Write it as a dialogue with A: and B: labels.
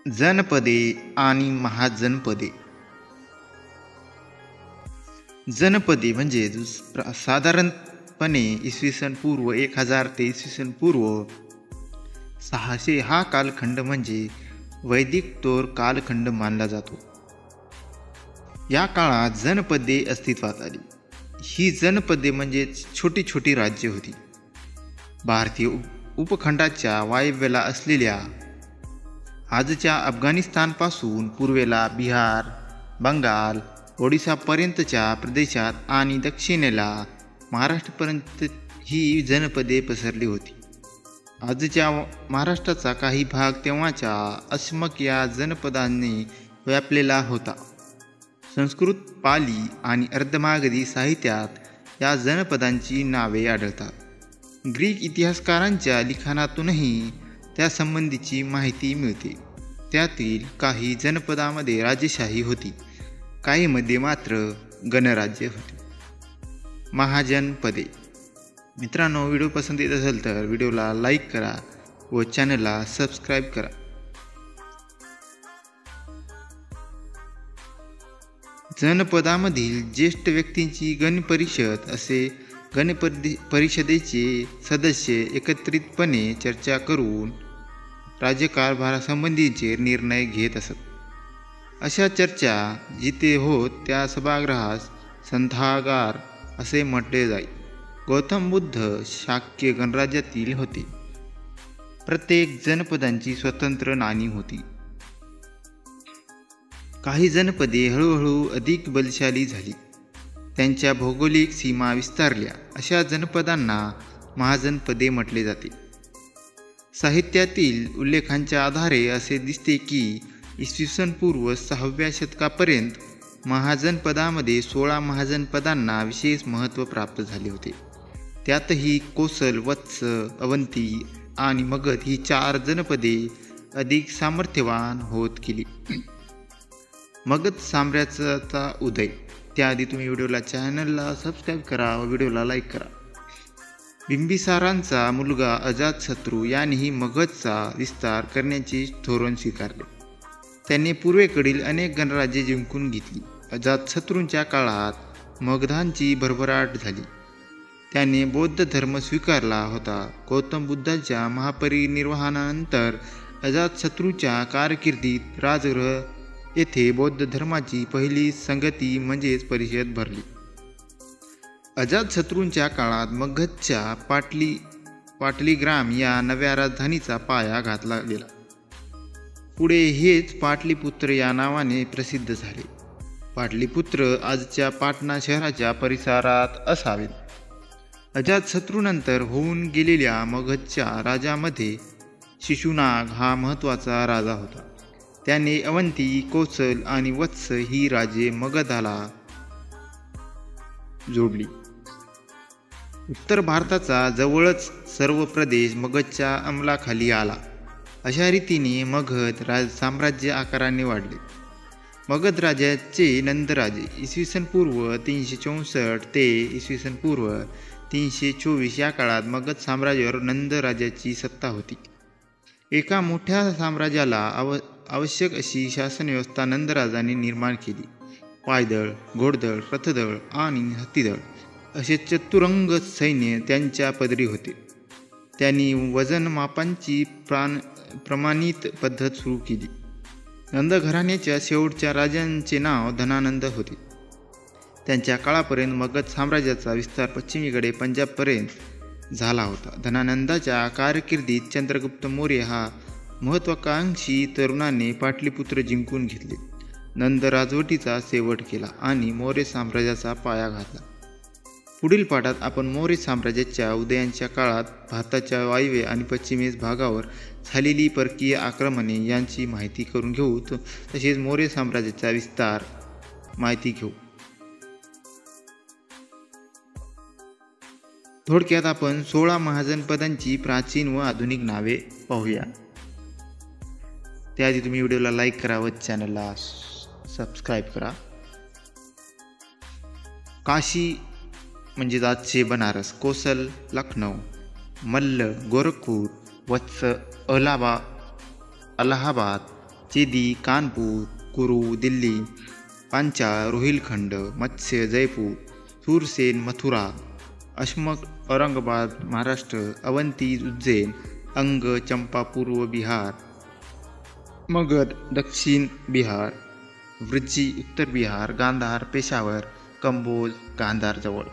A: जनपदे आणि महाजनपदे. जनपदे म्हणजे साधारणपणे इसवी सन पूर्व 1000 ते इसवी सन पूर्व 600 हा कालखंड म्हणजे वैदिक तौर कालखंड मानला जातो. या काळात जनपदे अस्तित्वात आली. ही जनपदे म्हणजे छोटी छोटी राज्ये होती. भारतीय उपखंडाच्या वायव्येला असलेल्या आजच्या अफगाणिस्तानपासून पूर्वेला बिहार, बंगाल, ओडिसापर्यंतच्या प्रदेशात आणि दक्षिणेला महाराष्ट्रापर्यंत ही जनपदे पसरली होती. आजच्या महाराष्ट्राचा काही भाग तेव्हाच्या अस्मक या जनपदांनी व्यापलेला होता. संस्कृत, पाली आणि अर्धमागधी साहित्यात या जनपदांची नावे आढळतात. ग्रीक इतिहासकारांच्या लिखाणातूनही त्यासंबंधीची माहिती मिळते. त्यातील काही जनपदांमध्ये राजेशाही होती, काहीमध्ये मात्र गणराज्य होते. महाजनपदे. मित्रांनो, व्हिडिओ पसंत येत असेल तर व्हिडिओला लाईक करा व चॅनलला सबस्क्राईब करा. जनपदामधील ज्येष्ठ व्यक्तींची गणपरिषद असे गणपरिषदेचे सदस्य एकत्रितपणे चर्चा करून राज्यकारभारासंबंधीचे निर्णय घेत असत. अशा चर्चा जिथे होत त्या सभागृहास संथागार असे म्हटले जाई. गौतम बुद्ध शाक्य गणराज्यातील होते. प्रत्येक जनपदांची स्वतंत्र नाणी होती. काही जनपदे हळूहळू अधिक बलशाली झाली. त्यांच्या भौगोलिक सीमा विस्तारल्या. अशा जनपदांना महाजनपदे म्हटले जाते. साहित्यातील उल्लेखांच्या आधारे असे दिसते की इसवी सन पूर्व 6व्या शतकापर्यंत महाजनपदामध्ये 16 महाजनपदांना विशेष महत्त्व प्राप्त झाले होते. त्यातही कोसल, वत्स, अवंती आणि मगध ही 4 जनपदे अधिक सामर्थ्यवान होत गेली. मगध साम्राज्याचा उदय. त्याआधी तुम्ही व्हिडिओला चॅनलला सबस्क्राईब करा व व्हिडिओला लाईक करा. बिंबिसारांचा मुलगा अजातशत्रू यानेही मगधचा विस्तार करण्याचे धोरण स्वीकारले. त्याने पूर्वेकडील अनेक गणराज्ये जिंकून घेतली. अजातशत्रूंच्या काळात मगधांची भरभराट झाली. त्याने बौद्ध धर्म स्वीकारला होता. गौतम बुद्धांच्या महापरिनिर्वाणानंतर अजातशत्रूच्या कारकिर्दीत राजगृह येथे बौद्ध धर्माची पहिली संगती म्हणजेच परिषद भरली. अजातशत्रूंच्या काळात मगधच्या पाटलीग्राम या नव्या राजधानीचा पाया घातला गेला. पुढे हेच पाटलीपुत्र या नावाने प्रसिद्ध झाले. पाटलीपुत्र आजच्या पाटणा शहराच्या परिसरात असावेत. अजातशत्रूनंतर होऊन गेलेल्या मगधच्या राजामध्ये शिशुनाग हा महत्त्वाचा राजा होता. त्याने अवंती, कोसल आणि वत्स ही राज्ये मगधाला जोडली. उत्तर भारताचा जवळच सर्व प्रदेश मगधच्या अंमलाखाली आला. अशा रीतीने मगध साम्राज्य आकाराने वाढले. मगध राज्याचे नंदराजे इसवी सन पूर्व 364 ते इसवी सन पूर्व 324 या काळात मगध साम्राज्यावर नंद राज्याची सत्ता होती. एका मोठ्या साम्राज्याला आवश्यक अशी शासनव्यवस्था नंदराजांनी निर्माण केली. पायदळ, घोडदळ, रथदळ आणि हत्तीदळ असे चतुरंग सैन्य त्यांच्या पदरी होते. त्यांनी वजनमापांची प्रमाणित पद्धत सुरू केली. नंद घराण्याच्या शेवटच्या राजांचे नाव धनानंद होते. त्यांच्या काळापर्यंत मगध साम्राज्याचा विस्तार पश्चिमेकडे पंजाबपर्यंत झाला होता. धनानंदाच्या कारकिर्दीत चंद्रगुप्त मौर्य हा महत्त्वाकांक्षी तरुणाने पाटलीपुत्र जिंकून घेतले. नंद राजवटीचा शेवट केला आणि मौर्य साम्राज्याचा पाया घातला. पुढील पाठात आपण मौर्य साम्राज्याच्या उदयाच्या काळात भारताच्या वायव्य आणि पश्चिमेस भागावर झालेली परकीय आक्रमणे यांची माहिती करून घेऊ. तसेच मौर्य साम्राज्याचा विस्तार माहिती घेऊ. थोडक्यात आपण 16 महाजनपदांची प्राचीन व आधुनिक नावे पाहूया. त्याआधी तुम्ही व्हिडिओला लाईक करा व चॅनलला सबस्क्राईब करा. काशी म्हणजे आजचे बनारस, कोसल लखनौ, मल्ल गोरखपूर, वत्स अलाहाबाद, चेदी कानपूर, कुरू दिल्ली, पांचाळ रोहिलखंड, मत्स्य जयपूर, सूरसेन मथुरा, अशमक औरंगाबाद महाराष्ट्र, अवंती उज्जैन, अंग चंपा पूर्व बिहार, मगध दक्षिण बिहार, वृज्जी उत्तर बिहार, गांधार पेशावर, कंबोज गांधार जवळ.